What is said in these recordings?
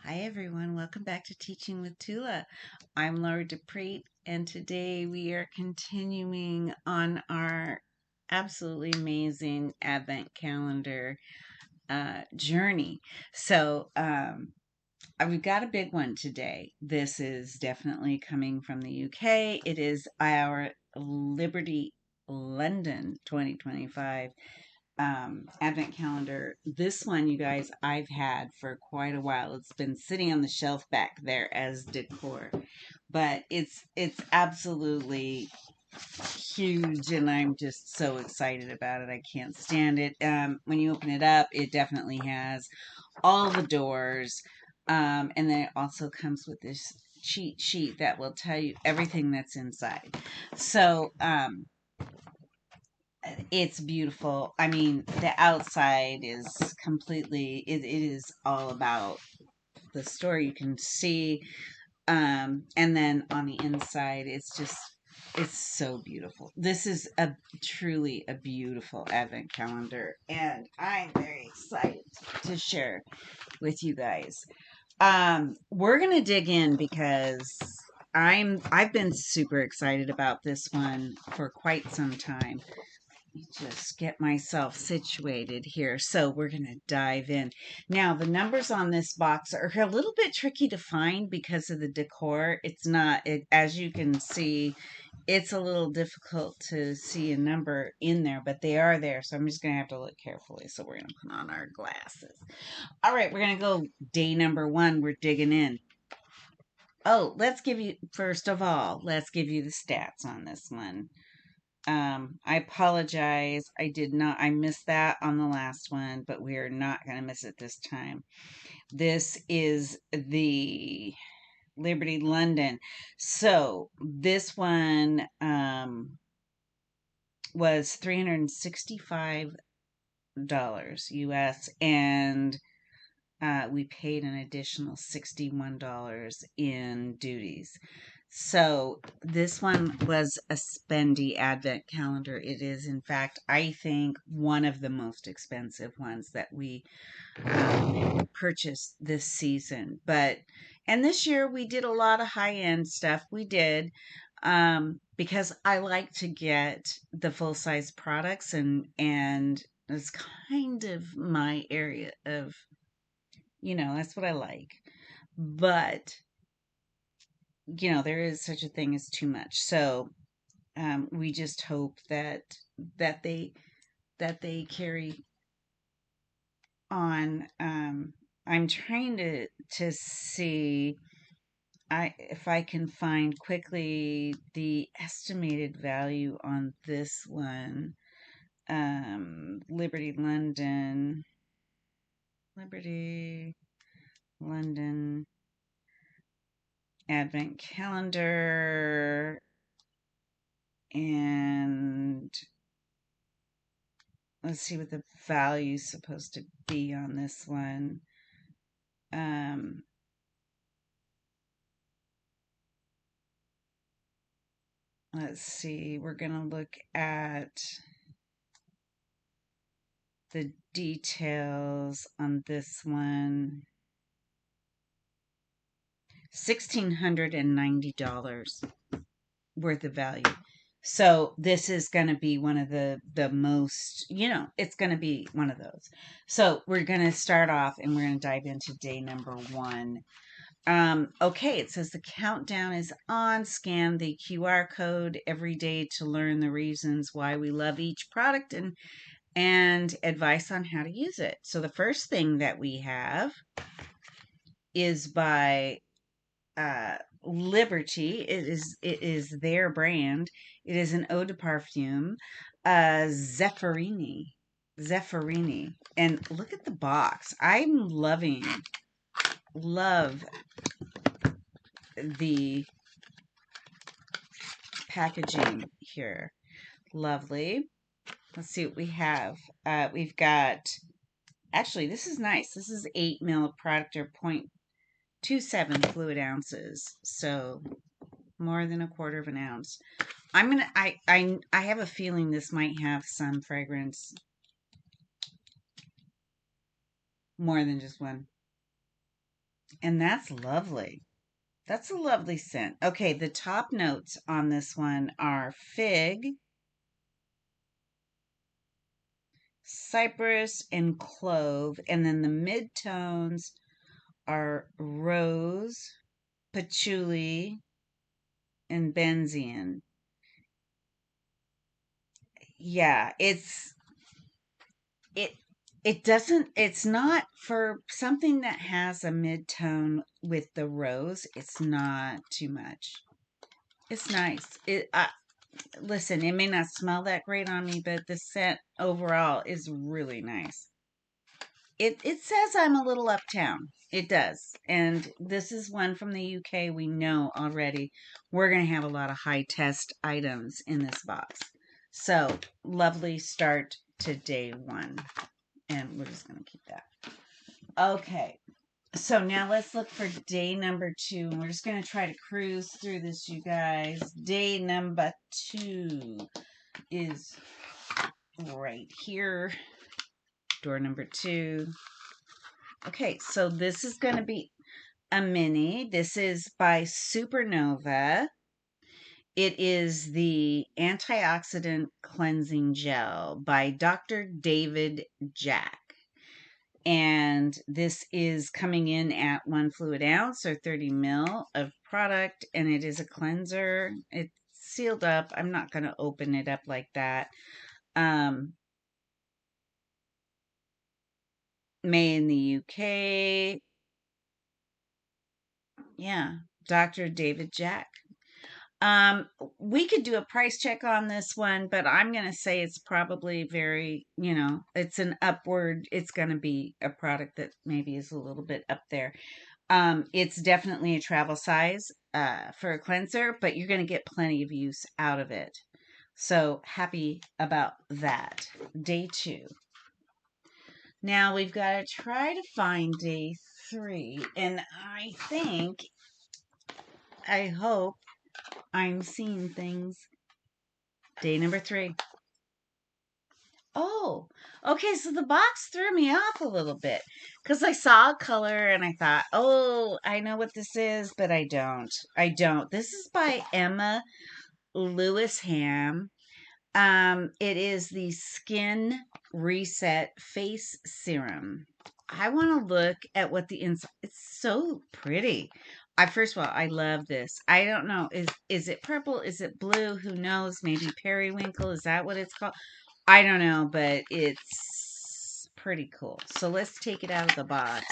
Hi everyone, welcome back to Teaching with Tula. I'm Laura Dupree, and today we are continuing on our absolutely amazing Advent calendar journey. We've got a big one today. This is definitely coming from the UK. It is our Liberty London 2025 Advent calendar. This one, you guys, I've had for quite a while. It's been sitting on the shelf back there as decor, but it's absolutely huge, and I'm just so excited about it. I can't stand it. When you open it up, it definitely has all the doors, and then it also comes with this cheat sheet that will tell you everything that's inside. It's beautiful. I mean, the outside is completely, it is all about the story you can see. And then on the inside, it's so beautiful. This is truly a beautiful Advent calendar, and I'm very excited to share with you guys. We're going to dig in because I've been super excited about this one for quite some time. Just get myself situated here. So we're going to dive in. Now, the numbers on this box are a little bit tricky to find because of the decor. It's not, as you can see, it's a little difficult to see a number in there, but they are there. So I'm just going to have to look carefully. So we're going to put on our glasses. All right, we're going to go day number one. We're digging in. Oh, first of all, let's give you the stats on this one. I apologize. I missed that on the last one, but we are not going to miss it this time. This is the Liberty London. So this one was $365 US, and we paid an additional $61 in duties. So this one was a spendy Advent calendar. It is, in fact, I think one of the most expensive ones that we purchased this season. And this year we did a lot of high end stuff. We did, because I like to get the full size products, and it's kind of my area of, that's what I like. But there is such a thing as too much. So we just hope that they that they carry on. I'm trying to see if I can find quickly the estimated value on this one. Liberty London Advent calendar, and let's see what the value is supposed to be on this one. Let's see. We're going to look at the details on this one. $1,690 worth of value. So this is going to be one of the most, it's going to be one of those. So we're going to start off and we're going to dive into day number one. Okay, it says the countdown is on. Scan the QR code every day to learn the reasons why we love each product and advice on how to use it. So the first thing that we have is by Liberty. It is their brand. It is an eau de parfum, Zeffirini. Zeffirini. And look at the box. I'm love the packaging here. Lovely. Let's see what we have. We've got, actually, this is nice. This is 8 ml product, or 0.27 fluid ounces. So more than a quarter of an ounce. I have a feeling this might have some fragrance, more than just one. And that's lovely. That's a lovely scent. Okay, the top notes on this one are fig, cypress, and clove. And then the midtones are rose, patchouli, and benzoin. Yeah, it it doesn't it's not for something that has a mid-tone with the rose, it's not too much. It's nice. Listen, it may not smell that great on me, but the scent overall is really nice. It says I'm a little uptown. It does. And this is one from the UK. We know already we're going to have a lot of high test items in this box. So, lovely start to day one. And we're just going to keep that. Okay. So now let's look for day number 2. And we're just going to try to cruise through this, you guys. Day number 2 is right here. Door number 2. Okay, so this is going to be a mini. This is by Supernova. It is the Antioxidant Cleansing Gel by Dr. David Jack. And this is coming in at 1 fluid ounce or 30 ml of product. And it is a cleanser. It's sealed up. I'm not going to open it up like that. Made in the UK. Yeah, Dr. David Jack. We could do a price check on this one, but I'm going to say it's probably very, it's an upward, it's going to be a product that maybe is a little bit up there. It's definitely a travel size for a cleanser, but you're going to get plenty of use out of it. So happy about that. Day 2. Now we've got to try to find day 3, and I hope I'm seeing things. Day number 3. Oh, okay. So the box threw me off a little bit because I saw a color and I thought, oh, I know what this is, but I don't. I don't. This is by Emma Lewisham. It is the Skin Reset Face Serum. I want to look at what the inside. It's so pretty. I First of all, I love this. I don't know. Is it purple? Is it blue? Who knows? Maybe periwinkle. Is that what it's called? I don't know, but it's pretty cool. So let's take it out of the box.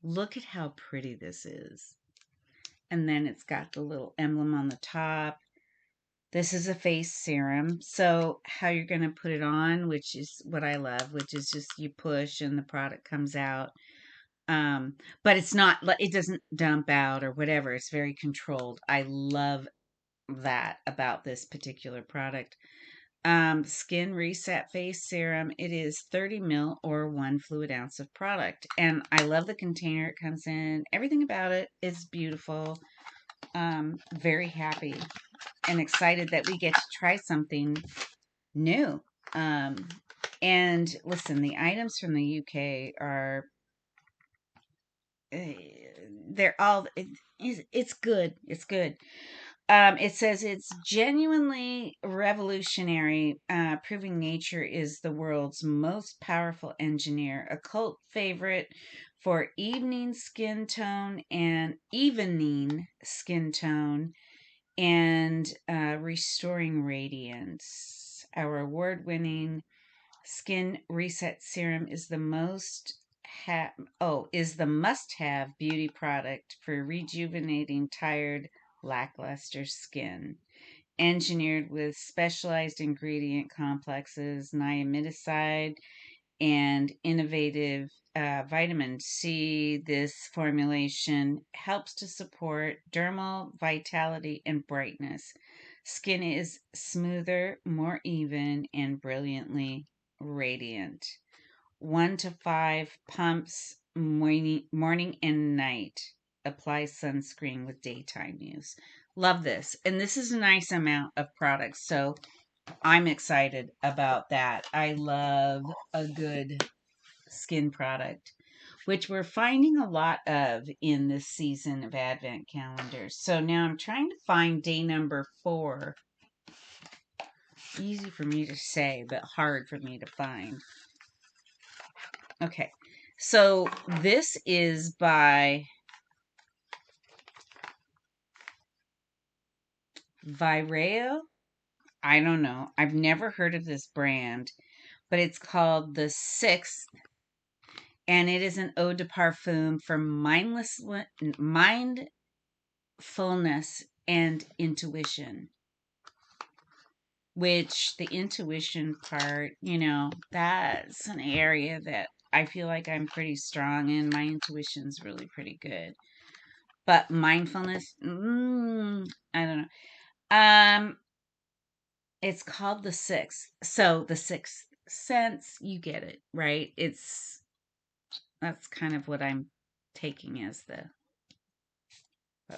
Look at how pretty this is. And then it's got the little emblem on the top. This is a face serum. So how you're going to put it on, which is what I love, which is just you push and the product comes out. But it's not, it doesn't dump out or whatever. It's very controlled. I love that about this particular product. Skin Reset Face Serum. It is 30 ml or 1 fluid ounce of product. And I love the container it comes in. Everything about it is beautiful. Very happy and excited that we get to try something new. And listen, the items from the UK are, they're all, it's good. It's good. It says it's genuinely revolutionary, proving nature is the world's most powerful engineer, a cult favorite for evening skin tone and restoring radiance. Our award-winning Skin Reset Serum is the must-have beauty product for rejuvenating tired, lackluster skin. Engineered with specialized ingredient complexes, niacinamide, and innovative vitamin C, this formulation helps to support dermal vitality and brightness. Skin is smoother, more even, and brilliantly radiant. 1 to 5 pumps morning and night. Apply sunscreen with daytime use. Love this. And this is a nice amount of product. So I'm excited about that. I love a good skin product. which we're finding a lot of in this season of Advent calendars. So now I'm trying to find day number 4. Easy for me to say, but hard for me to find. Okay, so this is by Vireo. I don't know. I've never heard of this brand, but it's called the Sixth, and it is an eau de parfum for mindfulness and intuition. Which the intuition part, that's an area that I feel like I'm pretty strong in. My intuition's really pretty good. But mindfulness, I don't know. It's called the Sixth. So the Sixth Sense, you get it, right? That's kind of what I'm taking as but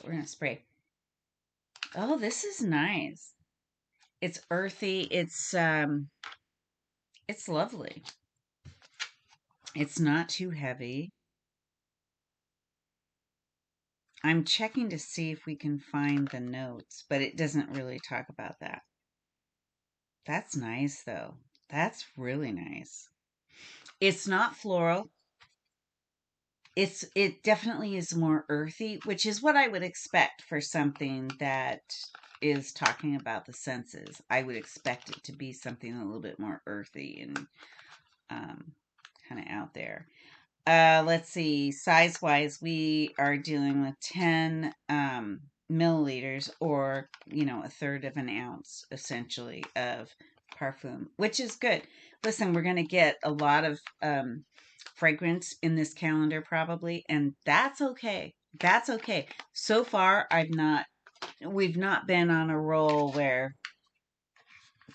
we're gonna spray. Oh, this is nice. It's earthy. It's lovely. It's not too heavy. I'm checking to see if we can find the notes, but it doesn't really talk about that. That's nice though. That's really nice. It's not floral. It definitely is more earthy, which is what I would expect for something that is talking about the senses. I would expect it to be something a little bit more earthy and kind of out there. Let's see. Size wise, we are dealing with 10 milliliters, or a third of an ounce, essentially, of parfum, which is good. Listen, we're going to get a lot of fragrance in this calendar, probably, and that's okay. That's okay. So far, we've not been on a roll where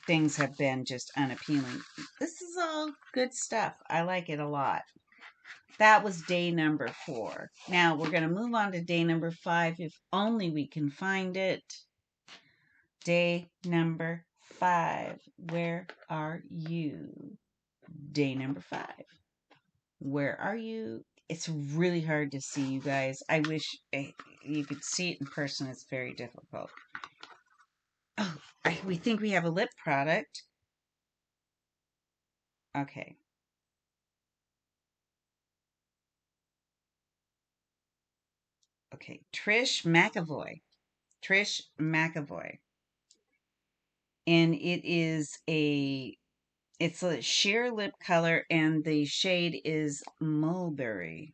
things have been just unappealing. This is all good stuff. I like it a lot. That was day number 4. Now we're going to move on to day number 5, if only we can find it. Day number 5. Where are you? Day number 5. Where are you? It's really hard to see, you guys. I wish you could see it in person. It's very difficult. Oh, we think we have a lip product. Okay. Okay. Trish McAvoy. Trish McAvoy. And it's a sheer lip color, and the shade is mulberry.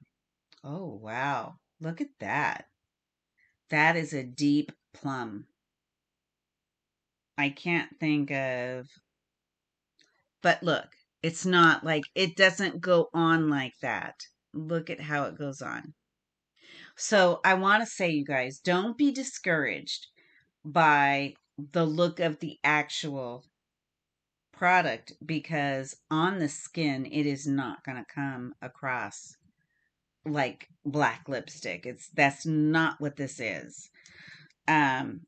Oh, wow. Look at that. That is a deep plum. I can't think of, but look, it's not like, it doesn't go on like that. Look at how it goes on. So I want to say, you guys, don't be discouraged by the look of the actual product, because on the skin it is not going to come across like black lipstick. That's not what this is. um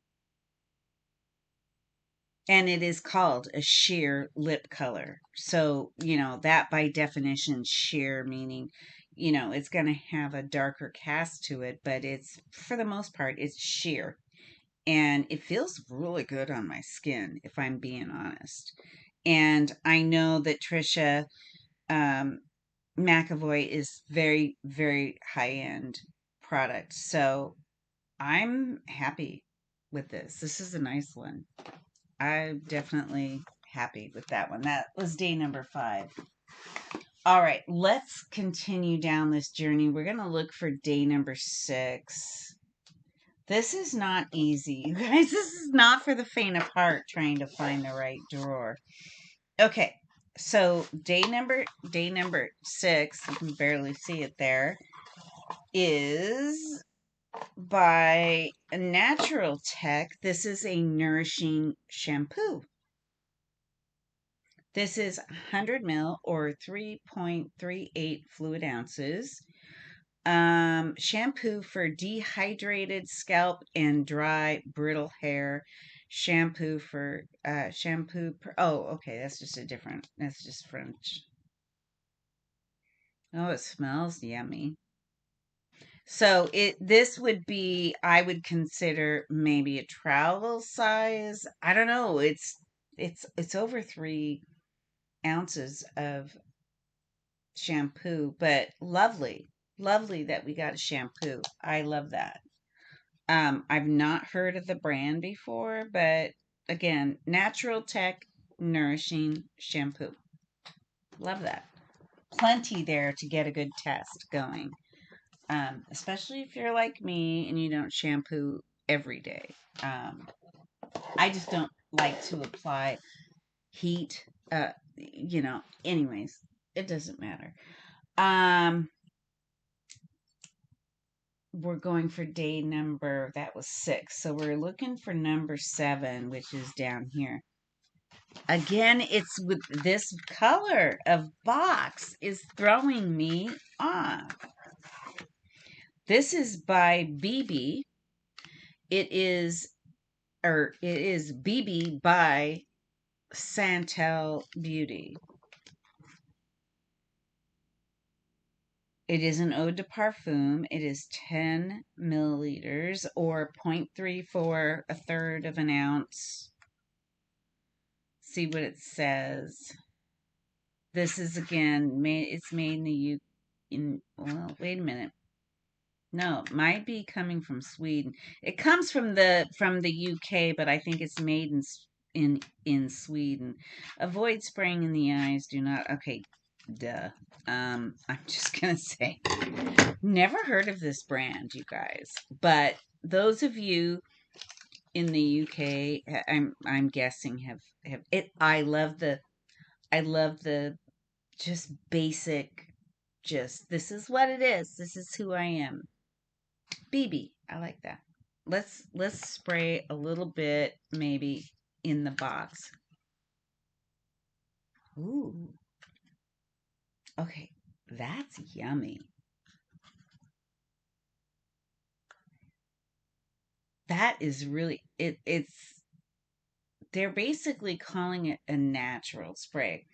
and it is called a sheer lip color, so that by definition, sheer meaning it's going to have a darker cast to it, but it's, for the most part, it's sheer, and it feels really good on my skin, if I'm being honest. And I know that Trisha um, McAvoy is very, very high end product. So I'm happy with this. This is a nice one. I'm definitely happy with that one. That was day number 5. All right, let's continue down this journey. We're going to look for day number 6. This is not easy, you guys. This is not for the faint of heart, trying to find the right drawer. Okay, so day number 6, you can barely see it there, is by Natural Tech. This is a nourishing shampoo. This is 100 ml, or 3.38 fluid ounces. Shampoo for dehydrated scalp and dry, brittle hair. Oh, okay, that's just French. Oh, it smells yummy. So this would be, I would consider maybe a travel size. I don't know. It's over 3 ounces of shampoo, but lovely, lovely that we got a shampoo. I love that. I've not heard of the brand before, but again, natural tech nourishing shampoo. Love that. Plenty there to get a good test going. Especially if you're like me and you don't shampoo every day. Um, I just don't like to apply heat. Anyways, it doesn't matter. Um, we're going for day number, that was 6. So we're looking for number 7, which is down here. Again, it's with this color of box is throwing me off. This is by BB. It is BB by Santel Beauty. It is an eau de parfum. It is 10 milliliters or 0.34, a third of an ounce. See what it says. This is again made. It's made in the U. In well, wait a minute. No, it might be coming from Sweden. It comes from the UK, but I think it's made in Sweden. Avoid spraying in the eyes. Do not. Okay, duh. I'm just gonna say, never heard of this brand, you guys. But those of you in the UK, I'm guessing have it. I love the just basic. Just this is what it is. This is who I am. BB. I like that. Let's spray a little bit maybe in the box. Ooh. Okay. That's yummy. That is really it's they're basically calling it a natural spray.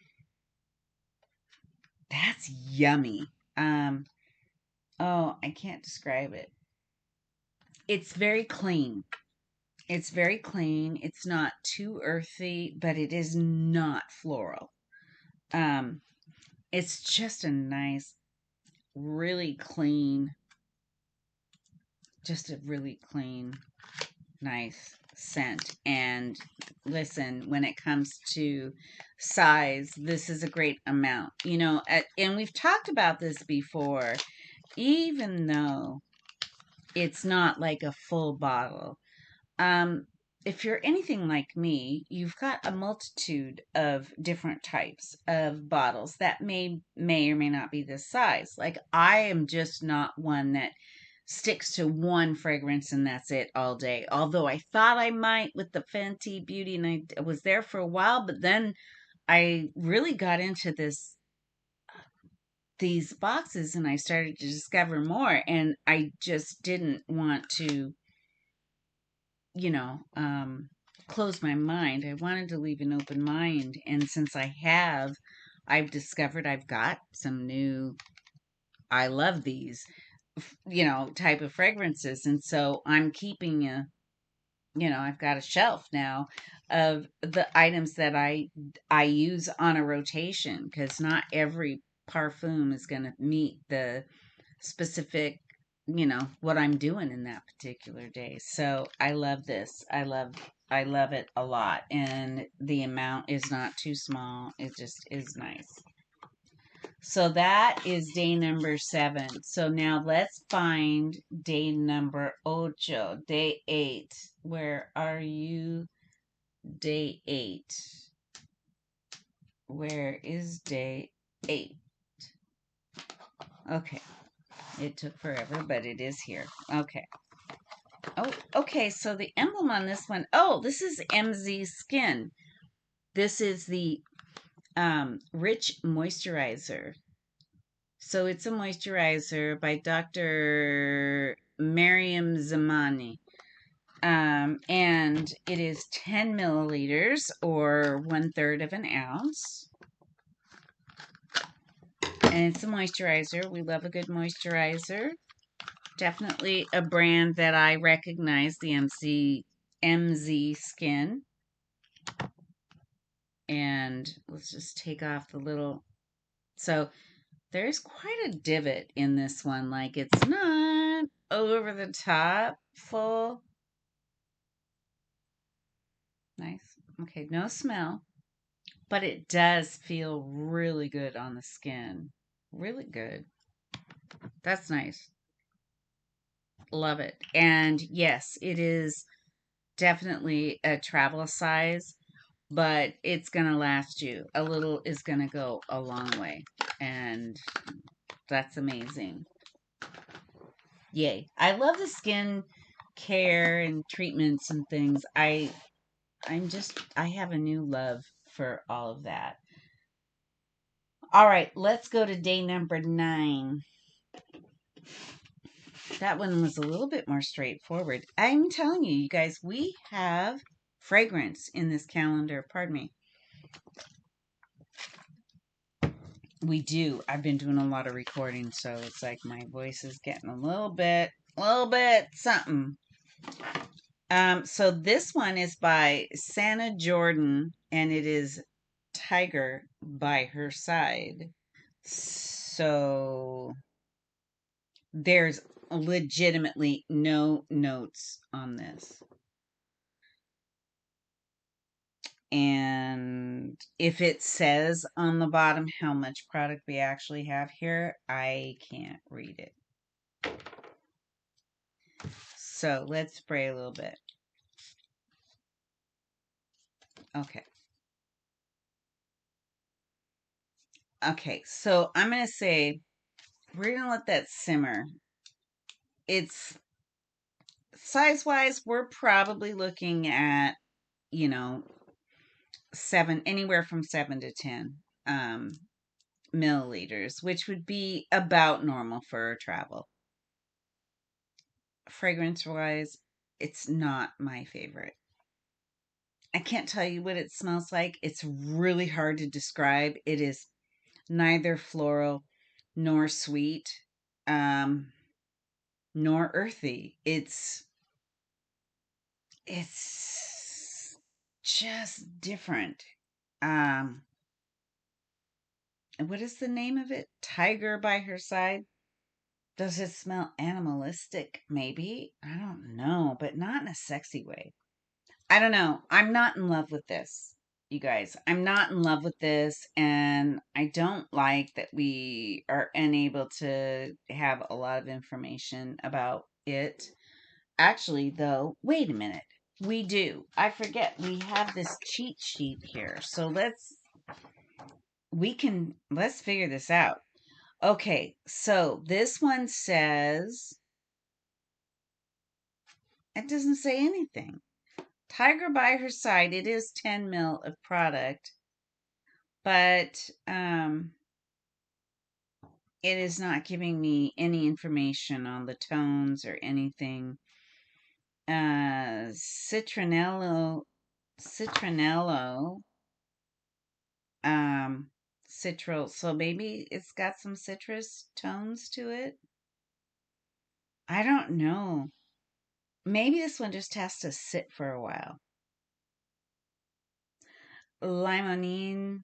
That's yummy. Um oh, I can't describe it. It's very clean. It's very clean. It's not too earthy, but it is not floral. Um it's just a nice, really clean, just a really clean, nice scent. And listen, when it comes to size, this is a great amount. And we've talked about this before, even though it's not like a full bottle. Um, if you're anything like me, you've got a multitude of different types of bottles that may or may not be this size. Like I am just not one that sticks to one fragrance and that's it all day. Although I thought I might with the Fenty Beauty, and I was there for a while, but then I really got into these boxes and I started to discover more, and I just didn't want to, you know, um close my mind. I wanted to leave an open mind, and since I've discovered I've got some new, I love these, type of fragrances. And so I'm keeping I've got a shelf now of the items that I use on a rotation, because not every parfum is going to meet the specific, what I'm doing in that particular day. So I love this. I love it a lot, and the amount is not too small. It just is nice. So that is day number 7. So now let's find day number ocho, day 8. Where are you? Day 8. Where is day 8? Okay. It took forever, but it is here. Okay. Oh, okay. So the emblem on this one, oh, this is MZ Skin. This is the Rich Moisturizer. So it's a moisturizer by Dr. Mariam Zamani. And it is 10 milliliters or 1/3 of an ounce. And it's a moisturizer. We love a good moisturizer. Definitely a brand that I recognize, the MZ Skin. And let's just take off the little... So there's quite a divot in this one. Like, it's not over the top full. Nice. Okay, no smell. But it does feel really good on the skin. Really good. That's nice. Love it. And yes, it is definitely a travel size, but it's going to last you. A little is going to go a long way. And that's amazing. Yay. I love the skin care and treatments and things. I have a new love for all of that. All right, let's go to day number 9. That one was a little bit more straightforward. I'm telling you, you guys, we have fragrance in this calendar. Pardon me. We do. I've been doing a lot of recording, so it's like my voice is getting a little bit something. So this one is by Santa Jordan, and it is Tiger by Her Side. So there's legitimately no notes on this. And if it says on the bottom how much product we actually have here, I can't read it. So let's spray a little bit. Okay. Okay, so I'm going to say we're going to let that simmer. It's size-wise, we're probably looking at, anywhere from 7 to 10 milliliters, which would be about normal for travel. Fragrance-wise, it's not my favorite. I can't tell you what it smells like. It's really hard to describe. It is neither floral nor sweet, nor earthy. It's just different. What is the name of it? Tiger by Her Side. Does it smell animalistic? Maybe. I don't know, but not in a sexy way. I don't know. I'm not in love with this, you guys. I'm not in love with this, and I don't like that we are unable to have a lot of information about it. Actually, though, wait a minute. We do. I forget. We have this cheat sheet here. So let's figure this out. Okay, so this one says, it doesn't say anything. Tiger by Her Side, it is 10 mil of product, but it is not giving me any information on the tones or anything. Citronello, citral. So maybe it's got some citrus tones to it. I don't know. Maybe this one just has to sit for a while. Limonene,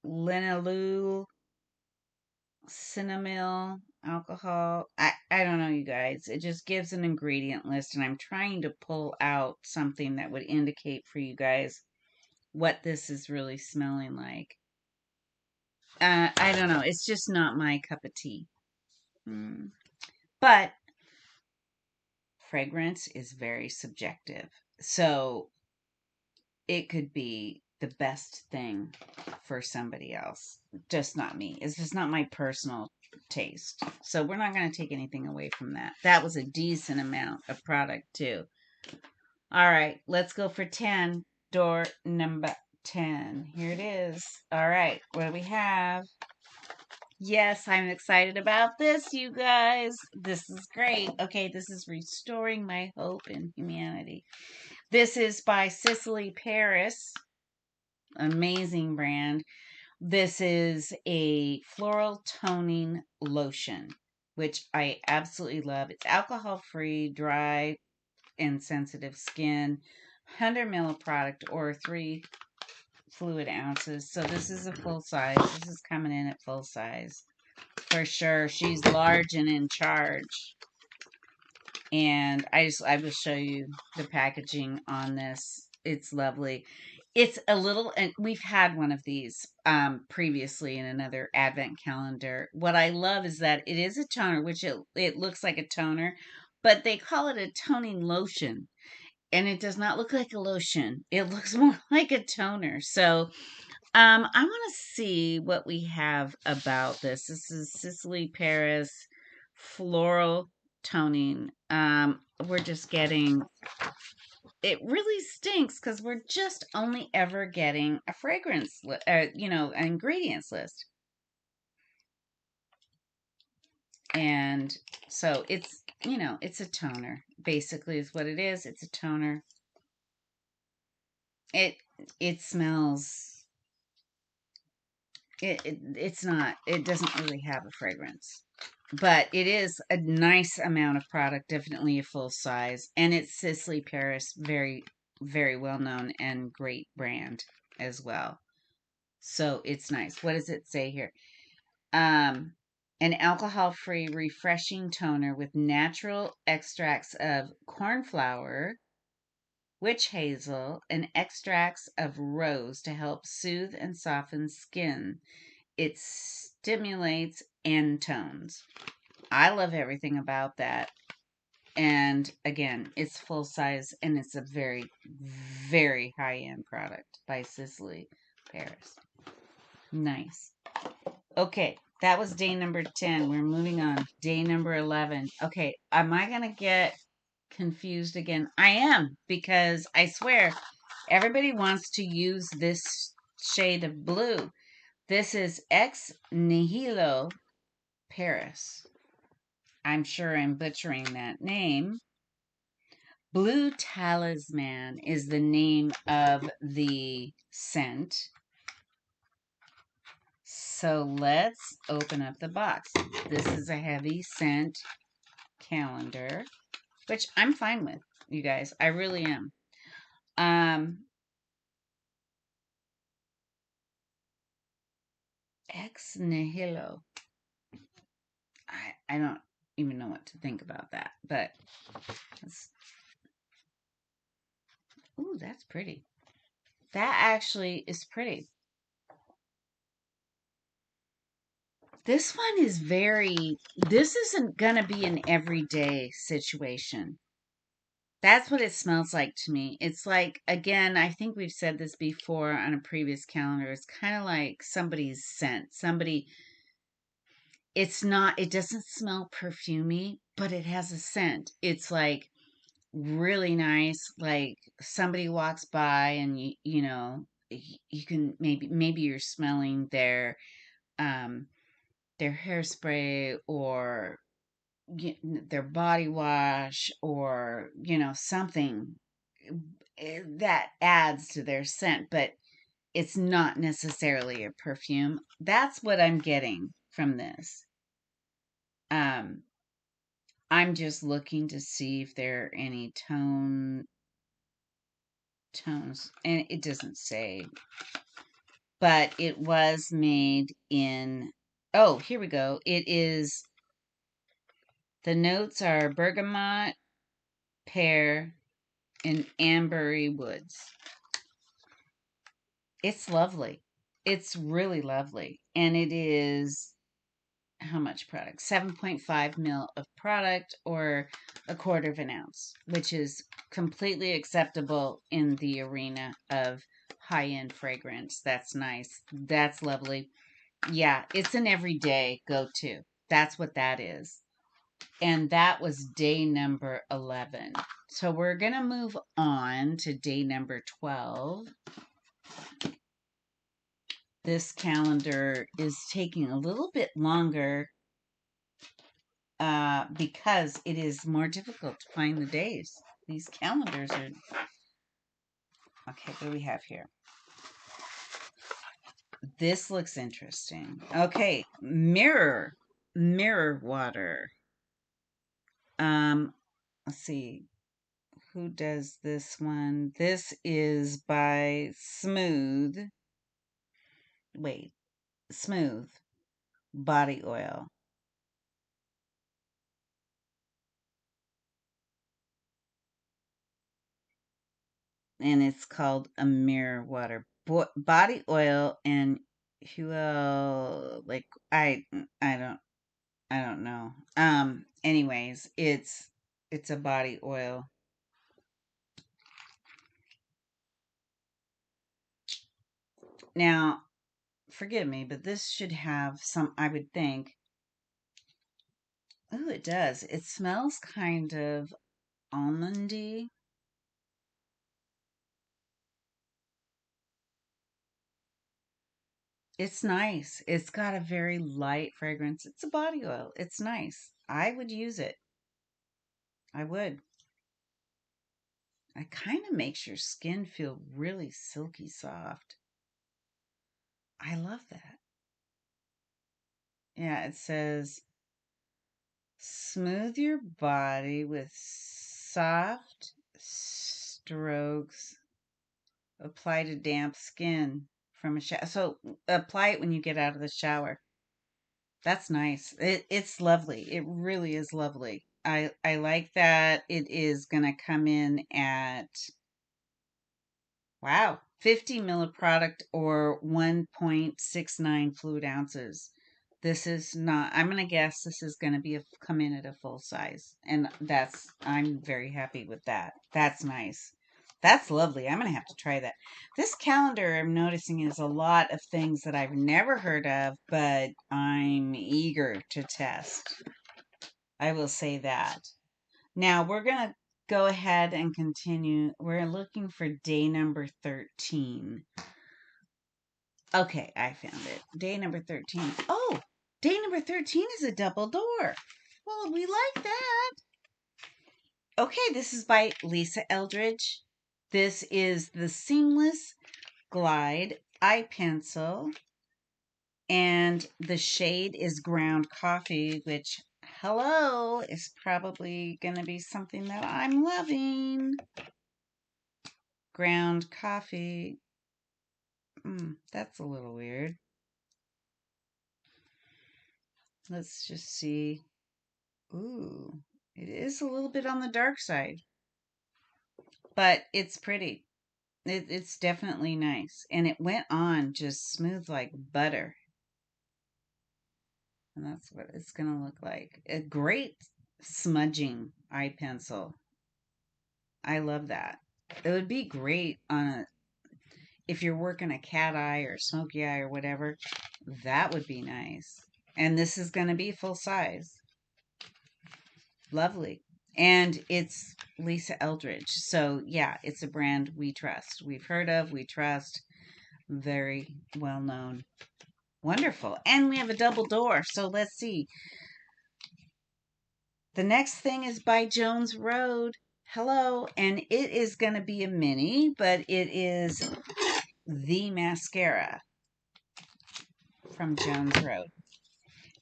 linalool, cinnamil, alcohol. I don't know, you guys. It just gives an ingredient list, and I'm trying to pull out something that would indicate for you guys what this is really smelling like. I don't know. It's just not my cup of tea. But fragrance is very subjective. So it could be the best thing for somebody else, just not me. It's just not my personal taste. So we're not going to take anything away from that. That was a decent amount of product too. All right, let's go for 10. Door number 10. Here it is. All right, what do we have? Yes, I'm excited about this, you guys. This is great. Okay, this is Restoring My Hope in Humanity. This is by Cicely Paris. Amazing brand. This is a floral toning lotion, which I absolutely love. It's alcohol free, dry, and sensitive skin, 100 ml of product or 3 fluid ounces. So this is a full size. This is coming in at full size for sure. She's large and in charge. And I will show you the packaging on this. It's lovely. It's a little, and we've had one of these previously in another advent calendar. What I love is that it is a toner, which it looks like a toner, but they call it a toning lotion, and it does not look like a lotion. It looks more like a toner. So I want to see what we have about this. This is Sicily Paris floral toning. We're just getting, it really stinks because we're just only ever getting a fragrance, an ingredients list. And so it's a toner, basically, is what it is. It's a toner. It, it smells, it's not, it doesn't really have a fragrance, but it is a nice amount of product, definitely a full size, and it's Sicily Paris, very very well known and great brand as well. So it's nice. What does it say here? um an alcohol free refreshing toner with natural extracts of corn flour, witch hazel, and extracts of rose to help soothe and soften skin. It stimulates and tones. I love everything about that. And again, it's full size and it's a very, very high end product by Sicily Paris. Nice. Okay, that was day number 10. We're moving on. Day number 11. Okay, am I going to get confused again? I am, because I swear everybody wants to use this shade of blue. This is Ex Nihilo Paris. I'm sure I'm butchering that name. Blue Talisman is the name of the scent. So let's open up the box. This is a heavy scent calendar, which I'm fine with, you guys. I really am. Ex nihilo. I don't even know what to think about that, but ooh, that's pretty. That actually is pretty. This one is this isn't going to be an everyday situation. That's what it smells like to me. It's like, again, I think we've said this before on a previous calendar. It's kind of like somebody's scent. It doesn't smell perfumey, but it has a scent. It's like really nice. Like somebody walks by and you can maybe you're smelling um, their hairspray or their body wash or something that adds to their scent, but it's not necessarily a perfume. That's what I'm getting from this. um I'm just looking to see if there are any tones, and it doesn't say, but it was made in, oh, here we go. It is, the notes are bergamot, pear, and ambery woods. It's lovely. It's really lovely. And it is how much product? 7.5 mil of product, or a quarter of an ounce, which is completely acceptable in the arena of high end fragrance. That's nice. That's lovely. Yeah, it's an everyday go to. That's what that is. And that was day number 11. So we're going to move on to day number 12. This calendar is taking a little bit longer because it is more difficult to find the days. These calendars are... Okay, what do we have here? This looks interesting. Okay, mirror water. Um, let's see who does this one. This is by Wait, Smooth Body Oil, and it's called a mirror water body oil. And who like I don't I don't know. Anyways, it's a body oil. Now, forgive me, but this should have some, I would think. Oh, it does. It smells kind of almondy. It's nice. It's got a very light fragrance. It's a body oil. It's nice. I would use it. I would. It kind of makes your skin feel really silky soft. I love that. Yeah, it says smooth your body with soft strokes. Apply to damp skin from a shower. So apply it when you get out of the shower. That's nice. It's lovely. It really is lovely. I like that it is going to come in at, wow, 50 ml product or 1.69 fluid ounces. This is not, I'm going to guess this is going to be come in at a full size. And I'm very happy with that. That's nice. That's lovely. I'm going to have to try that. This calendar I'm noticing is a lot of things that I've never heard of, but I'm eager to test. I will say that. Now we're going to go ahead and continue. We're looking for day number 13. Okay, I found it. Day number 13. Oh, day number 13 is a double door. Well, we like that. Okay, this is by Lisa Eldridge. This is the Seamless Glide Eye Pencil. And the shade is ground coffee, which, hello, is probably going to be something that I'm loving. Ground coffee. That's a little weird. Let's just see. Ooh, it is a little bit on the dark side, but it's pretty. It's definitely nice. And it went on just smooth like butter. And that's what it's going to look like. A great smudging eye pencil. I love that. It would be great on if you're working a cat eye or smoky eye or whatever. That would be nice. And this is going to be full size. Lovely. And it's Lisa Eldridge. So, yeah, it's a brand we trust. We've heard of, we trust. Very well known. Wonderful. And we have a double door. So, let's see. The next thing is by Jones Road. Hello. And it is going to be a mini, but it is the mascara from Jones Road.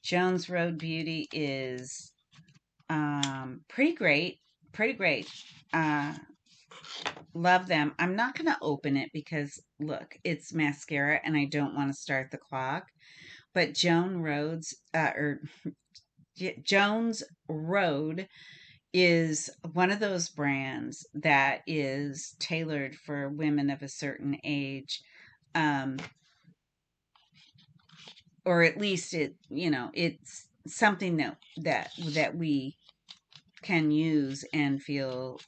Jones Road Beauty is pretty great. Pretty great. Love them. I'm not going to open it because, look, it's mascara and I don't want to start the clock. But Jones Road is one of those brands that is tailored for women of a certain age. Um, or at least it's something that we can use and feel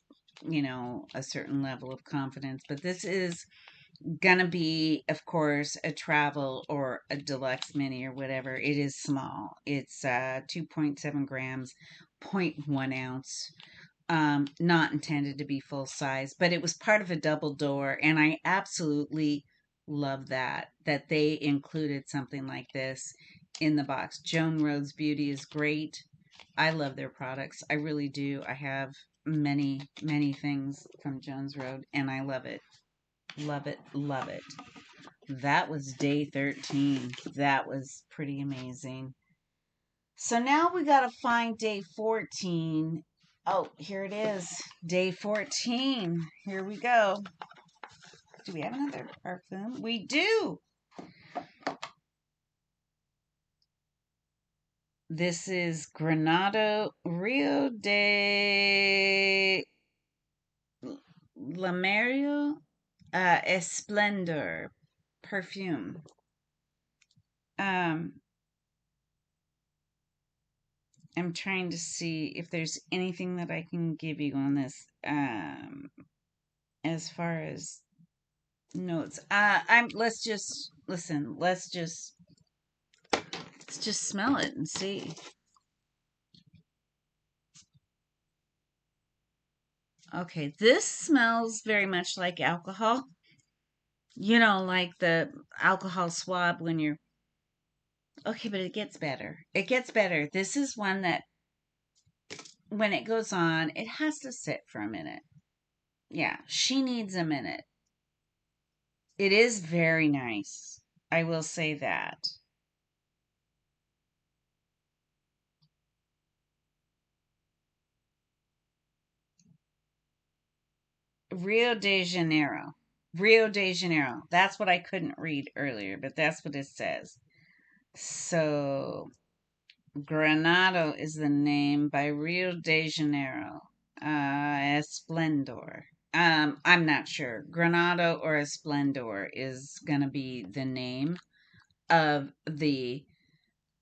a certain level of confidence. But this is gonna be, of course, a travel or a deluxe mini or whatever. It is small. It's 2.7 grams, zero point 0.1 ounce. Not intended to be full size, but it was part of a double door, and I absolutely love that they included something like this in the box. Joan Rhodes Beauty is great. I love their products. I really do. I have many things from Jones Road, and I love it. Love it. Love it. That was day 13. That was pretty amazing. So now we got to find day 14. Oh, here it is. Day 14. Here we go. Do we have another parfum? We do. This is Granado Rio de Lamerio Esplendor perfume. Um, I'm trying to see if there's anything that I can give you on this. As far as notes, I'm. Let's just listen. Let's just smell it and see. Okay, this smells very much like alcohol. You know, like the alcohol swab when you're. Okay, but it gets better. It gets better. This is one that when it goes on, it has to sit for a minute. Yeah, she needs a minute. It is very nice. I will say that. Rio de Janeiro. Rio de Janeiro. That's what I couldn't read earlier, but that's what it says. So, Granado is the name by Rio de Janeiro. Esplendor. I'm not sure. Granado or Esplendor is going to be the name of the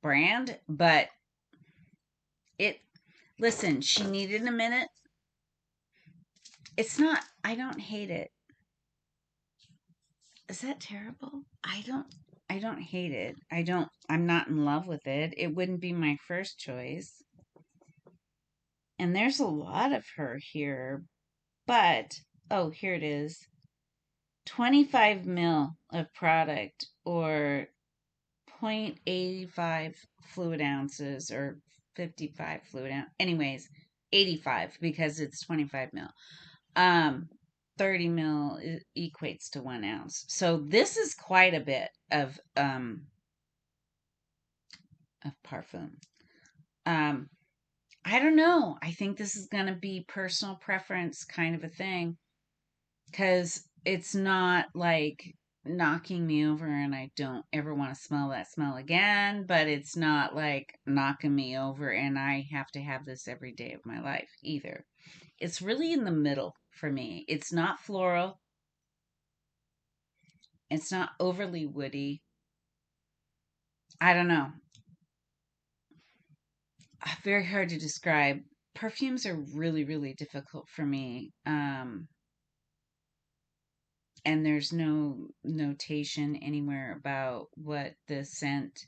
brand, but it, listen, she needed a minute. It's not, I don't hate it. Is that terrible? I don't hate it. I'm not in love with it. It wouldn't be my first choice. And there's a lot of her here, but oh, here it is. 25 mil of product or 0.85 fluid ounces or 55 fluid ounce. Anyways, 85 because it's 25 mil. Um 30 mil equates to 1 ounce. So this is quite a bit of parfum. Um, I don't know. I think this is going to be personal preference kind of a thing because it's not like knocking me over and I don't ever want to smell that smell again, but it's not like knocking me over and I have to have this every day of my life either. It's really in the middle for me. It's not floral, it's not overly woody. I don't know. Very hard to describe. Perfumes are really, really difficult for me. And there's no notation anywhere about what the scent,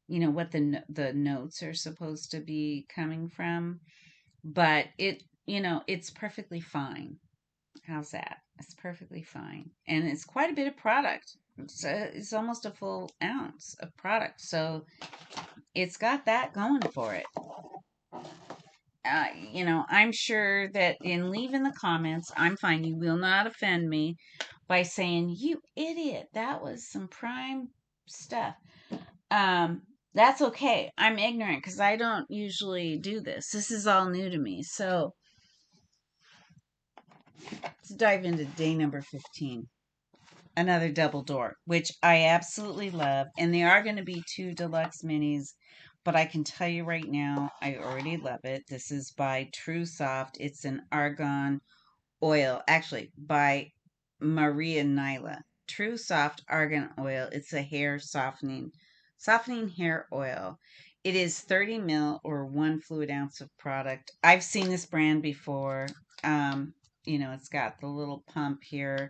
what the notes are supposed to be coming from. But it's perfectly fine. How's that? It's perfectly fine, and it's quite a bit of product. It's almost a full ounce of product, so it's got that going for it. I'm sure that in leaving the comments, I'm fine. You will not offend me by saying, "You idiot, that was some prime stuff." Um, that's okay. I'm ignorant because I don't usually do this. This is all new to me. So let's dive into day number 15. Another double door, which I absolutely love. And there are going to be two deluxe minis, but I can tell you right now, I already love it. This is by True Soft. It's an argan oil, actually, by Maria Nyla. True Soft Argan Oil. It's a hair softening hair oil. It is 30 mil or 1 fluid ounce of product. I've seen this brand before. It's got the little pump here.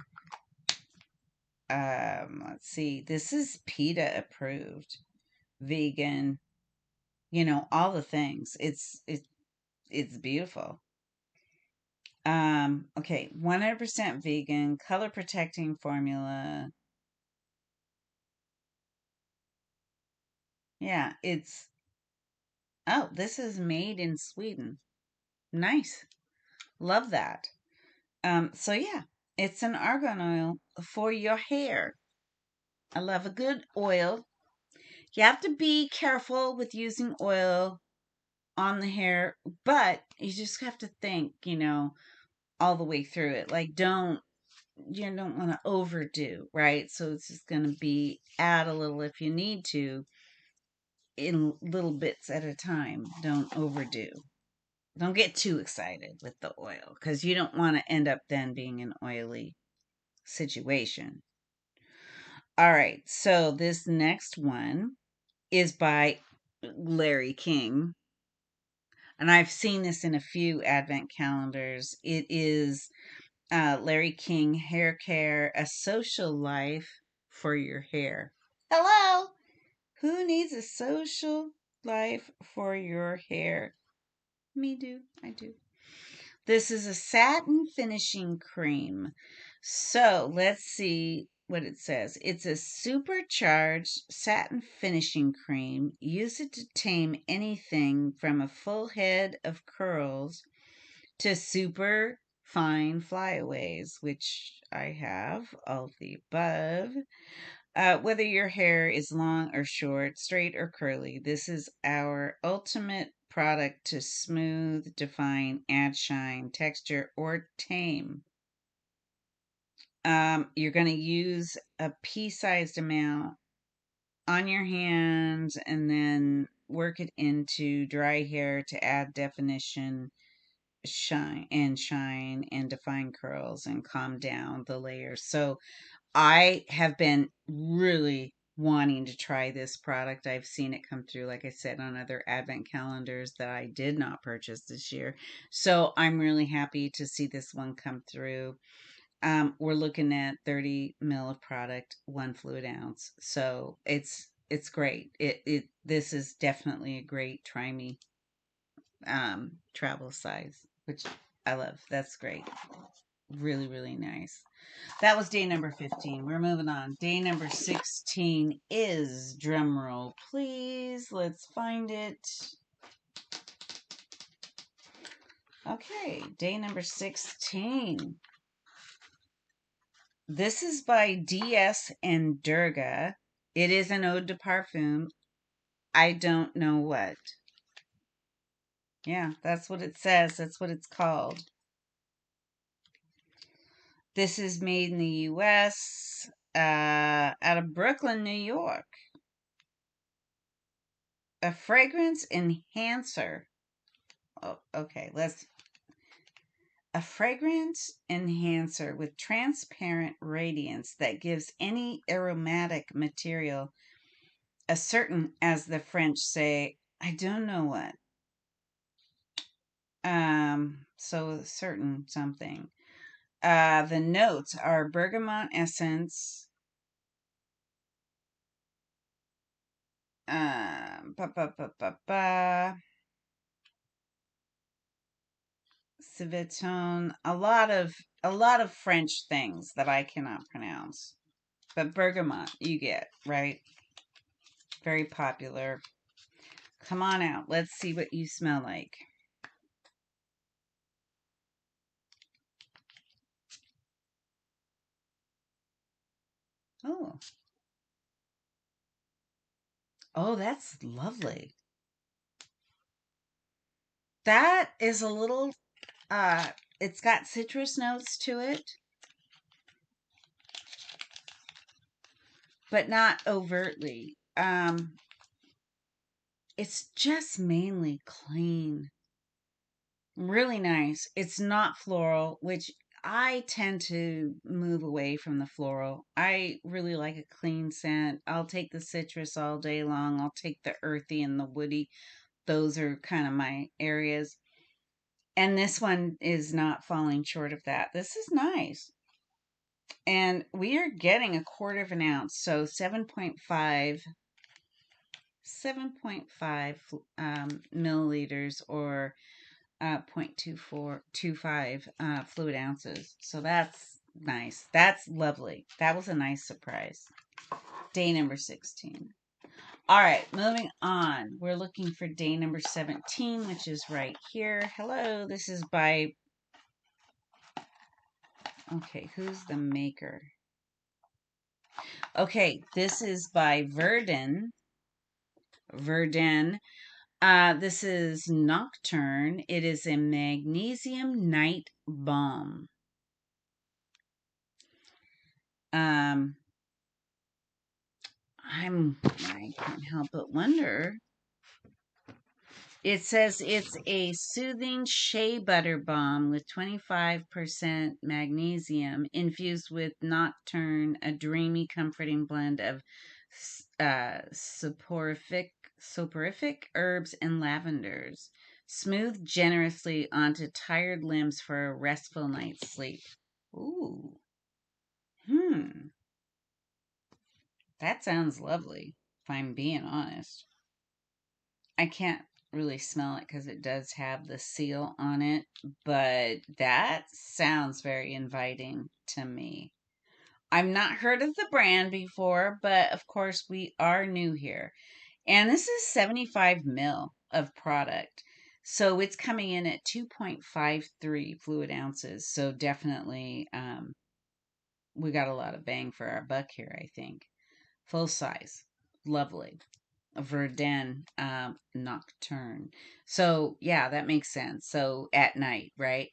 Let's see. This is PETA approved, vegan, all the things. It's beautiful. Okay, 100% vegan, color protecting formula. Yeah, this is made in Sweden. Nice. Love that. So yeah, it's an argan oil for your hair. I love a good oil. You have to be careful with using oil on the hair, but you just have to think, all the way through it. Like, you don't want to overdo, right? So it's just going to be add a little if you need to in little bits at a time. Don't overdo. Don't get too excited with the oil because you don't want to end up then being an oily situation. All right, so this next one is by Larry King, and I've seen this in a few advent calendars. It is Larry King Hair Care, a social life for your hair. Hello, who needs a social life for your hair? Me do, I do. This is a satin finishing cream. So let's see what it says. It's a supercharged satin finishing cream. Use it to tame anything from a full head of curls to super fine flyaways, which I have all the above. Whether your hair is long or short, straight or curly, this is our ultimate product to smooth, define, add shine, texture, or tame. You're going to use a pea-sized amount on your hands and then work it into dry hair to add definition, shine and define curls and calm down the layers. So I have been really wanting to try this product. I've seen it come through, like I said, on other advent calendars that I did not purchase this year. So I'm really happy to see this one come through. We're looking at 30 mil of product, 1 fluid ounce. So it's great. This is definitely a great try me travel size, which I love. That's great. Really, really nice. That was day number 15. We're moving on. Day number 16 is, drum roll, please. Let's find it. Okay, day number 16. This is by DS and Durga. It is an ode to parfum. I don't know what. Yeah, that's what it says. That's what it's called. This is made in the U.S. Out of Brooklyn, New York. A fragrance enhancer. Oh, okay, a fragrance enhancer with transparent radiance that gives any aromatic material a certain, as the French say, I don't know what. So certain something. The notes are bergamot essence, ba ba ba ba ba, civetone, a lot of French things that I cannot pronounce. But bergamot, you get, right? Very popular. Come on out. Let's see what you smell like. Oh. Oh, that's lovely. That is a little it's got citrus notes to it, but not overtly. It's just mainly clean. Really nice. It's not floral, which I tend to move away from the floral. I really like a clean scent. I'll take the citrus all day long. I'll take the earthy and the woody. Those are kind of my areas. And this one is not falling short of that. This is nice. And we are getting 1/4 ounce, so 7.5 milliliters or 0.2425 fluid ounces. So that's nice. That's lovely. That was a nice surprise. Day number 16. All right, moving on. We're looking for day number 17, which is right here. Hello, this is by, okay, who's the maker? Okay, this is by Verdun. This is Nocturne. It is a magnesium night balm. Um, I can't help but wonder. It says it's a soothing shea butter balm with 25% magnesium infused with Nocturne, a dreamy, comforting blend of soporific herbs and lavenders. Smooth generously onto tired limbs for a restful night's sleep. Ooh. Hmm. That sounds lovely, if I'm being honest. I can't really smell it because it does have the seal on it, but that sounds very inviting to me. I've not heard of the brand before, but of course we are new here. And this is 75 mil of product. So it's coming in at 2.53 fluid ounces. So definitely we got a lot of bang for our buck here, I think. Full size. Lovely. Verdun Nocturne. So yeah, that makes sense. So at night, right?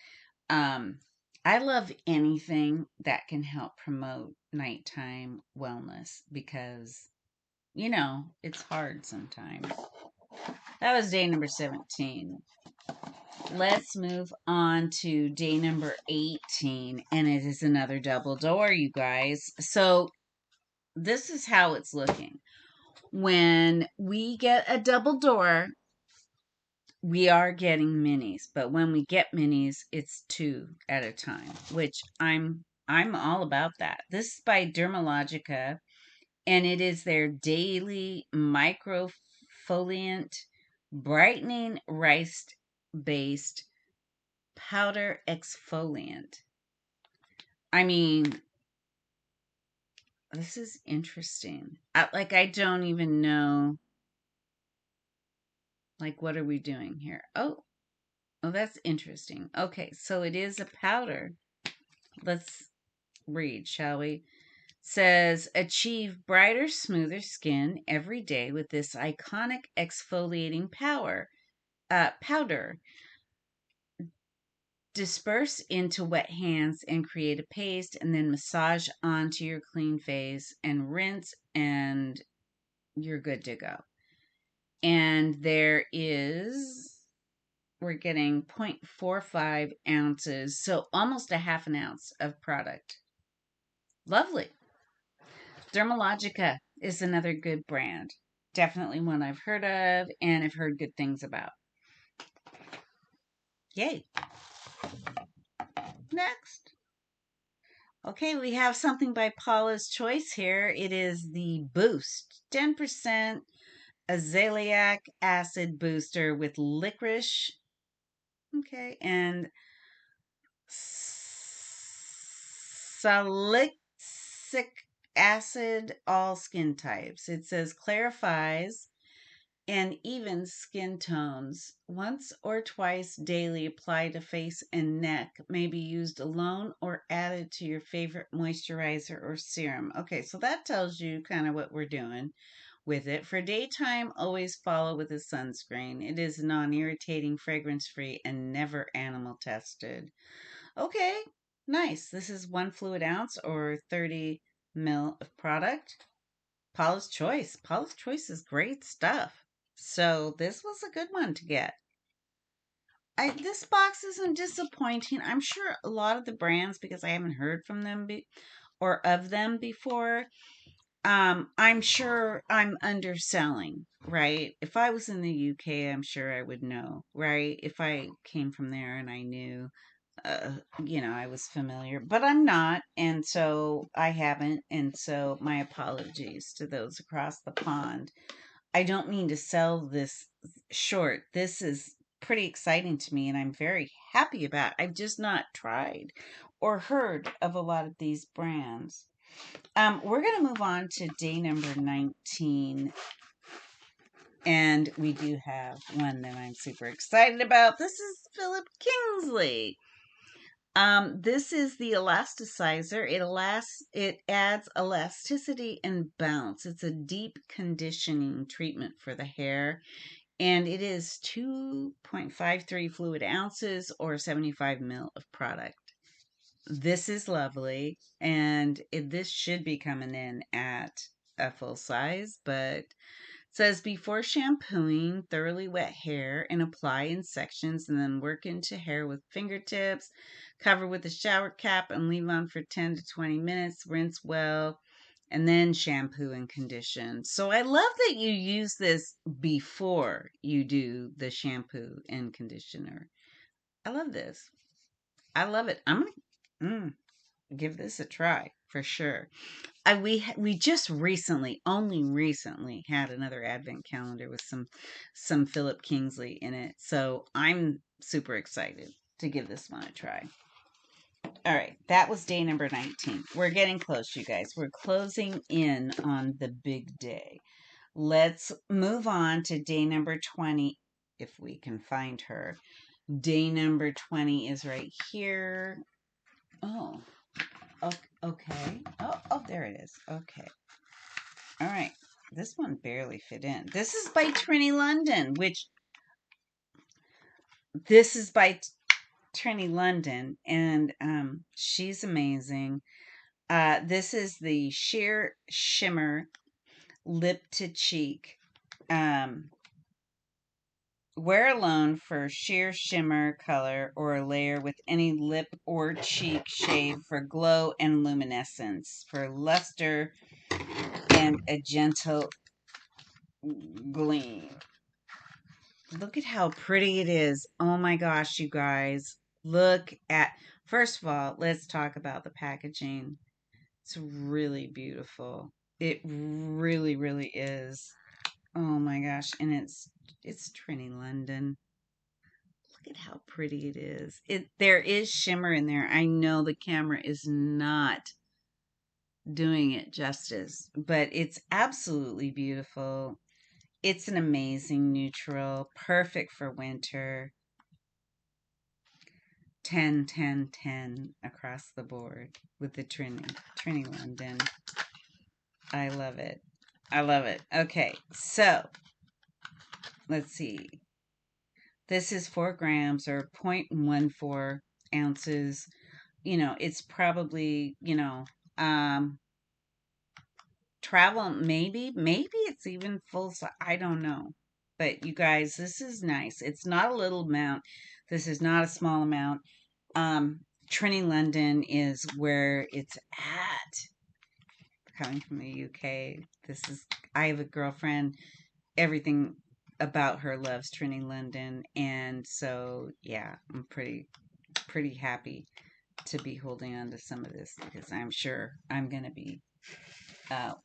Um, I love anything that can help promote nighttime wellness because it's hard sometimes. That was day number 17. Let's move on to day number 18, and it is another double door, you guys. So this is how it's looking. When we get a double door, we are getting minis, but when we get minis, it's two at a time, which I'm all about that. This is by Dermalogica, and it is their daily microfoliant brightening rice based powder exfoliant. I mean, this is interesting. I don't even know. Like, what are we doing here? Oh, that's interesting. Okay, so it is a powder. Let's read, shall we? Says achieve brighter, smoother skin every day with this iconic exfoliating powder. Disperse into wet hands and create a paste, and then massage onto your clean face and rinse, and you're good to go. And we're getting 0.45 ounces, so almost a half an ounce of product. Lovely. Dermalogica is another good brand. Definitely one I've heard of and I've heard good things about. Yay. Next. Okay, we have something by Paula's Choice here. It is the Boost 10% azelaic acid booster with licorice. Okay, and salicylic acid, all skin types. It says clarifies and evens skin tones. Once or twice daily, apply to face and neck. May be used alone or added to your favorite moisturizer or serum. Okay, so that tells you kind of what we're doing with it. For daytime, always follow with a sunscreen. It is non irritating, fragrance free, and never animal tested. Okay, nice. This is 1 fluid ounce or 30 mil of product. Paula's Choice. Paula's Choice is great stuff. So this was a good one to get. This box isn't disappointing. I'm sure a lot of the brands, because I haven't heard from them or of them before, I'm sure I'm underselling, right? If I was in the UK, I'm sure I would know, right? If I came from there and I knew, uh, I was familiar, but I'm not, and so I haven't, and so my apologies to those across the pond. I don't mean to sell this short. This is pretty exciting to me, and I'm very happy about. I've just not tried or heard of a lot of these brands. We're going to move on to day number 19, and we do have one that I'm super excited about. This is Philip Kingsley. This is the elasticizer. It adds elasticity and bounce. It's a deep conditioning treatment for the hair, and it is 2.53 fluid ounces or 75 mil of product. This is lovely, and this should be coming in at a full size, but says before shampooing, thoroughly wet hair and apply in sections and then work into hair with fingertips. Cover with a shower cap and leave on for 10 to 20 minutes. Rinse well and then shampoo and condition. So I love that you use this before you do the shampoo and conditioner. I love this. I love it. I'm going to give this a try for sure. We just recently, only recently, had another advent calendar with some Philip Kingsley in it. So I'm super excited to give this one a try. All right, that was day number 19. We're getting close, you guys. We're closing in on the big day. Let's move on to day number 20 if we can find her. Day number 20 is right here. Oh, okay. Oh, there it is. Okay. All right. This one barely fit in. This is by Trini London, this is by Trini London, and she's amazing. This is the Sheer Shimmer Lip to Cheek. Wear alone for sheer shimmer color or a layer with any lip or cheek shade for glow and luminescence, for luster and a gentle gleam. Look at how pretty it is. Oh my gosh, you guys. First of all, let's talk about the packaging. It's really beautiful. It really, really is. Oh my gosh. And it's Trini London. Look at how pretty it is. There is shimmer in there. I know the camera is not doing it justice, but it's absolutely beautiful. It's an amazing neutral, perfect for winter. 10, 10, 10 across the board with the Trini London. I love it. I love it. Okay, so let's see. This is 4 grams or 0.14 ounces. It's probably, travel, maybe it's even full size. I don't know. But you guys, this is nice. It's not a little amount. This is not a small amount. Trini London is where it's at. Coming from the UK, I have a girlfriend. Everything about her loves Trini London, and so yeah, I'm pretty happy to be holding on to some of this because I'm sure I'm going to be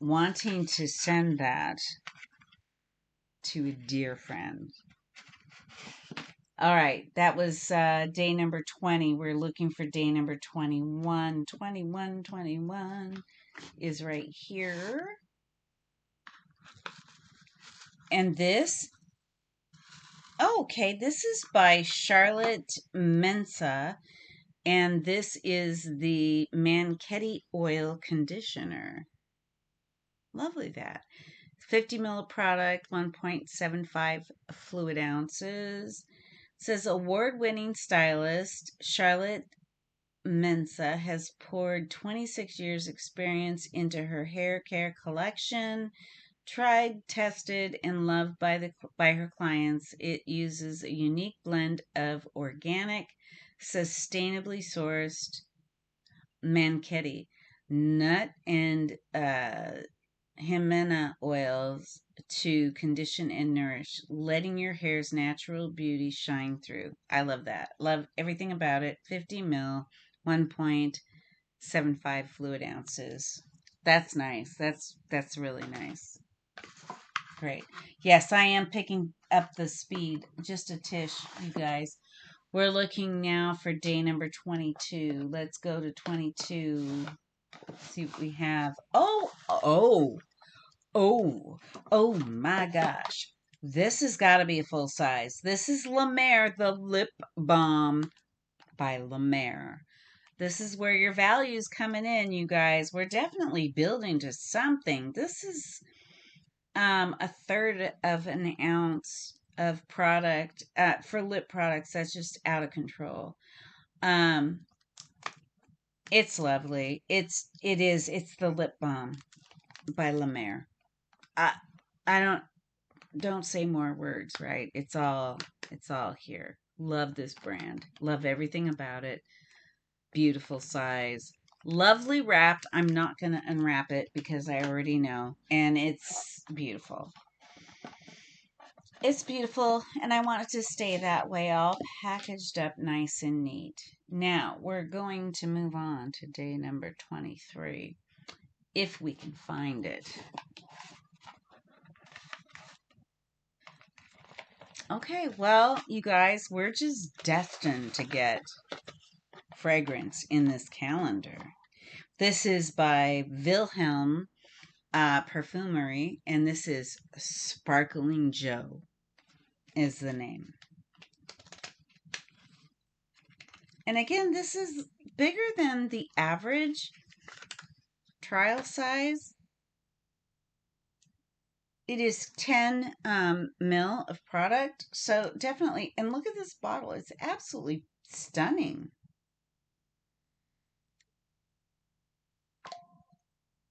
wanting to send that to a dear friend. All right, that was day number 20. We're looking for day number 21. 21 is right here. And this, okay, this is by Charlotte Mensa, and this is the Manchetti Oil Conditioner. Lovely that. 50 ml product, 1.75 fluid ounces. It says award-winning stylist Charlotte Mensa has poured 26 years experience into her hair care collection. Tried, tested, and loved by her clients, it uses a unique blend of organic, sustainably sourced Manchetti nut and Himena oils to condition and nourish, letting your hair's natural beauty shine through. I love that. Love everything about it. 50 mil, 1.75 fluid ounces. That's nice. That's really nice. Great. Yes, I am picking up the speed just a tish, you guys. We're looking now for day number 22. Let's go to 22. See what we have. Oh my gosh. This has got to be a full size. This is La Mer, the lip balm by La Mer. This is where your value's coming in, you guys. We're definitely building to something. This is a third of an ounce of product for lip products. That's just out of control. Um, it's lovely. It's the lip balm by La Mer. I I don't say more words, right? It's all here. Love this brand. Love everything about it. Beautiful size. Lovely wrapped. I'm not going to unwrap it because I already know. And it's beautiful. It's beautiful, and I want it to stay that way, all packaged up nice and neat. Now, we're going to move on to day number 23, if we can find it. Okay, well, you guys, we're just destined to get fragrance in this calendar. This is by Wilhelm Perfumery, and this is Sparkling Joe, is the name. And again, this is bigger than the average trial size. It is 10 mil of product. So definitely, and look at this bottle. It's absolutely stunning.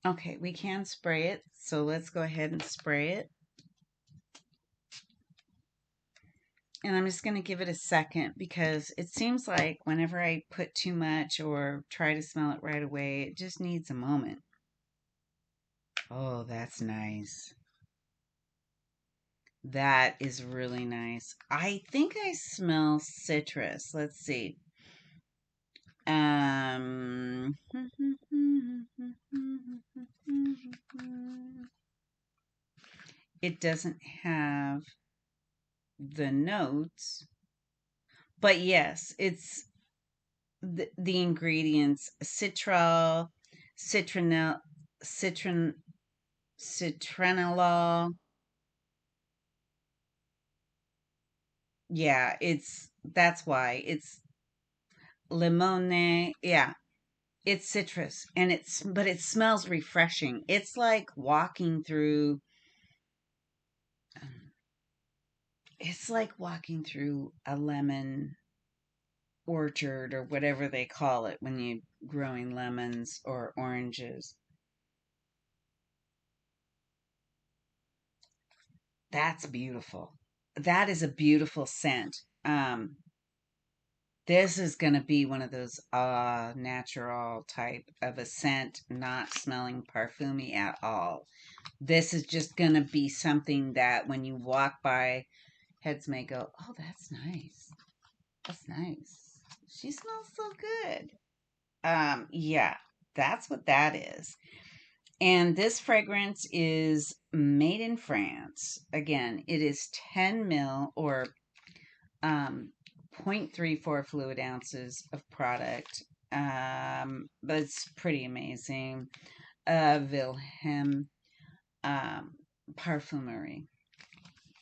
Okay, we can spray it. So let's go ahead and spray it. And I'm just going to give it a second because it seems like whenever I put too much or try to smell it right away, it just needs a moment. Oh, that's nice. That is really nice. I think I smell citrus. Let's see. Um, it doesn't have the notes, but yes, it's the ingredients: citral, citronel, citron, citranolol. Yeah, that's why it's limone. Yeah, it's citrus, and but it smells refreshing. It's like walking through a lemon orchard or whatever they call it when you're growing lemons or oranges. That's beautiful. That is a beautiful scent. This is going to be one of those natural type of a scent, not smelling parfumey at all. This is just going to be something that when you walk by, heads may go, "Oh, that's nice. That's nice. She smells so good." Yeah, that's what that is. And this fragrance is made in France. Again, it is 10 mil or 0.34 fluid ounces of product. But it's pretty amazing. Wilhelm Parfumerie.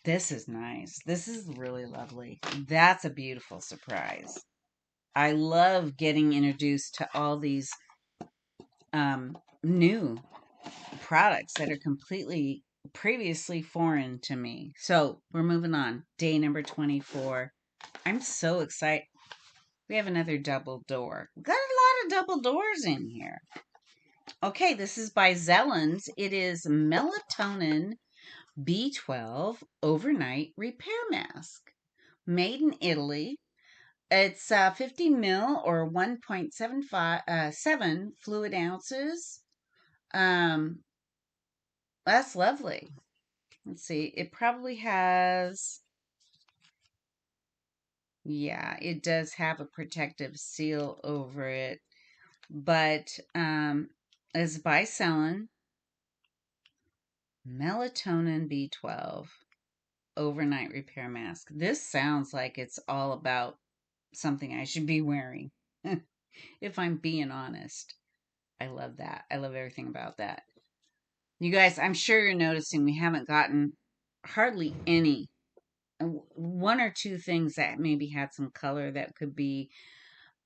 This is nice. This is really lovely. That's a beautiful surprise. I love getting introduced to all these new products that are completely previously foreign to me. So we're moving on. Day number 24. I'm so excited. We have another double door. We've got a lot of double doors in here. Okay, this is by Zellens. It is melatonin B12 overnight repair mask. Made in Italy. It's 50 mil or 1.7 fluid ounces. Um, that's lovely. Let's see. It probably has, yeah, it does have a protective seal over it, but it's by Cellen, melatonin B12 overnight repair mask. This sounds like it's all about something I should be wearing. If I'm being honest, I love that. I love everything about that. You guys, I'm sure you're noticing we haven't gotten hardly any, one or two things that maybe had some color that could be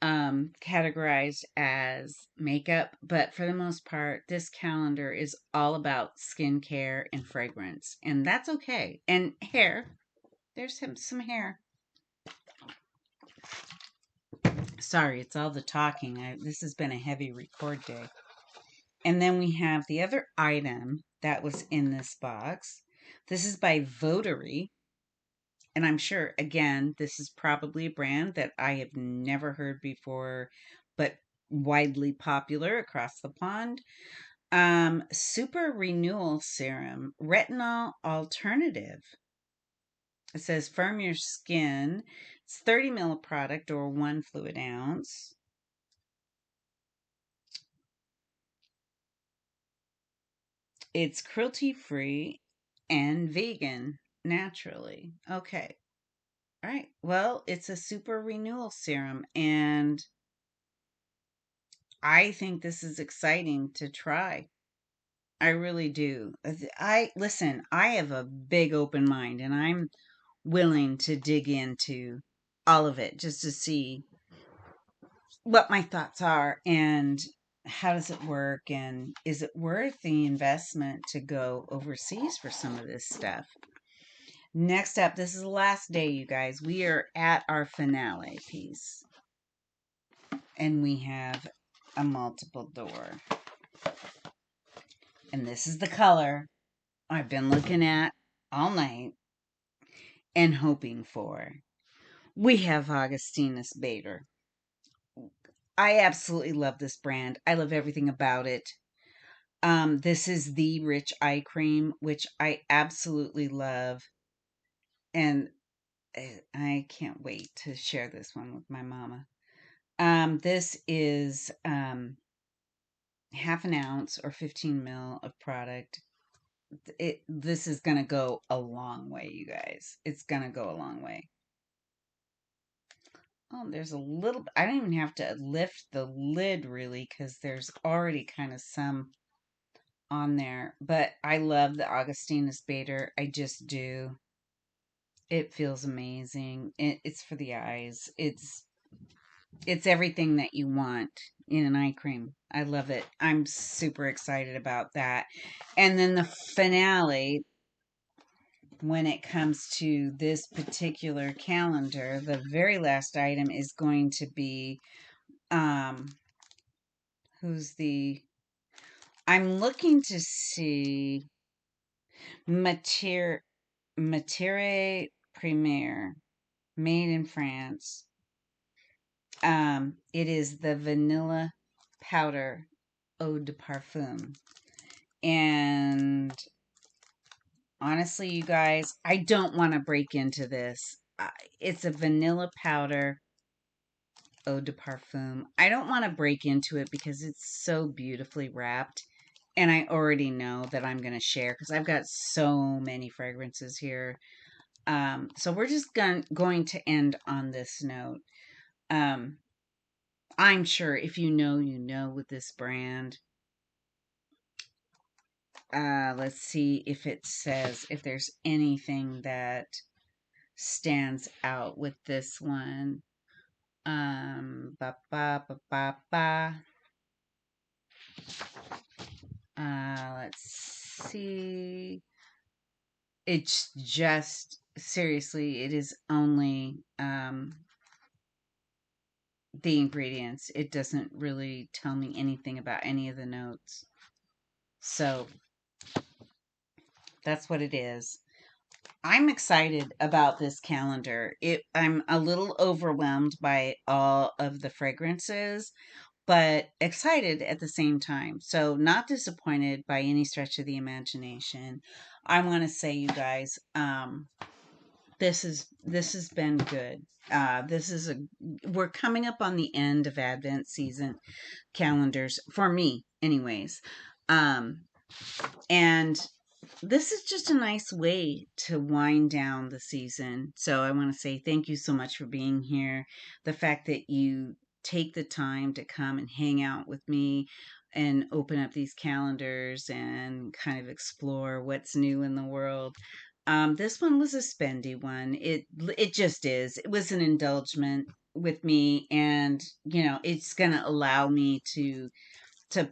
categorized as makeup, but for the most part, this calendar is all about skincare and fragrance, and that's okay. And hair, there's some hair. Sorry, it's all the talking. This has been a heavy record day. And then we have the other item that was in this box. This is by Votary. And I'm sure, again, this is probably a brand that I have never heard before, but widely popular across the pond. Super Renewal Serum, Retinol Alternative. It says firm your skin. It's 30 ml product or 1 fluid ounce. It's cruelty free and vegan naturally. Okay. All right. Well, it's a super renewal serum, and I think this is exciting to try. I really do. I listen, I have a big open mind, and I'm willing to dig into all of it just to see what my thoughts are and how does it work, and is it worth the investment to go overseas for some of this stuff. Next up, this is the last day, you guys. We are at our finale piece, and we have a multiple door. And this is the color I've been looking at all night and hoping for. We have Augustinus Bader. I absolutely love this brand. I love everything about it. This is the Rich Eye Cream, which I absolutely love. And I can't wait to share this one with my mama. This is half an ounce or 15 mil of product. This is gonna go a long way, you guys. It's gonna go a long way. Oh, there's a little. I don't even have to lift the lid really because there's already kind of some on there. But I love the Augustinus Bader. I just do. It feels amazing. It's for the eyes. It's everything that you want in an eye cream. I love it. I'm super excited about that. And then the finale, when it comes to this particular calendar, the very last item is going to be um who's the I'm looking to see Matiere Matiere Premier, made in France. It is the vanilla powder eau de parfum. And honestly, you guys, I don't want to break into this. It's a vanilla powder eau de parfum. I don't want to break into it because it's so beautifully wrapped. And I already know that I'm going to share because I've got so many fragrances here. So we're just going to end on this note. Um, I'm sure if you know with this brand. Let's see if it says if there's anything that stands out with this one. Ba ba ba ba ba. Let's see. It's just seriously, it is only the ingredients. It doesn't really tell me anything about any of the notes. So that's what it is. I'm excited about this calendar. I'm a little overwhelmed by all of the fragrances, but excited at the same time. So not disappointed by any stretch of the imagination. I want to say, you guys, this has been good. This is a We're coming up on the end of Advent season calendars for me, anyways. Um, and this is just a nice way to wind down the season. So I want to say thank you so much for being here. The fact that you take the time to come and hang out with me and open up these calendars and kind of explore what's new in the world. This one was a spendy one. It just is. It was an indulgement. with me, and it's going to allow me to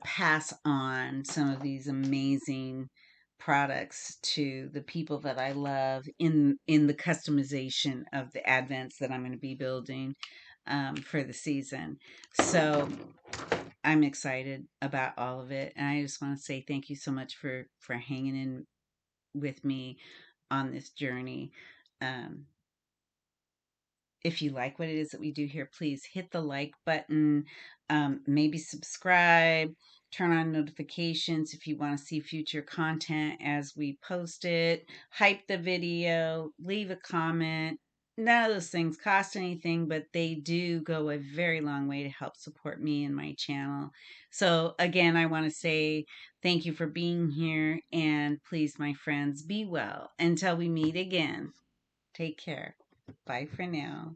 pass on some of these amazing products to the people that I love in the customization of the advents that I'm going to be building for the season. So I'm excited about all of it, and I just want to say thank you so much for hanging in with me on this journey. Um, if you like what it is that we do here, please hit the like button, maybe subscribe, turn on notifications if you want to see future content as we post it, hype the video, leave a comment. None of those things cost anything, but they do go a very long way to help support me and my channel. So, again, I want to say thank you for being here, and please, my friends, be well until we meet again. Take care. Bye for now.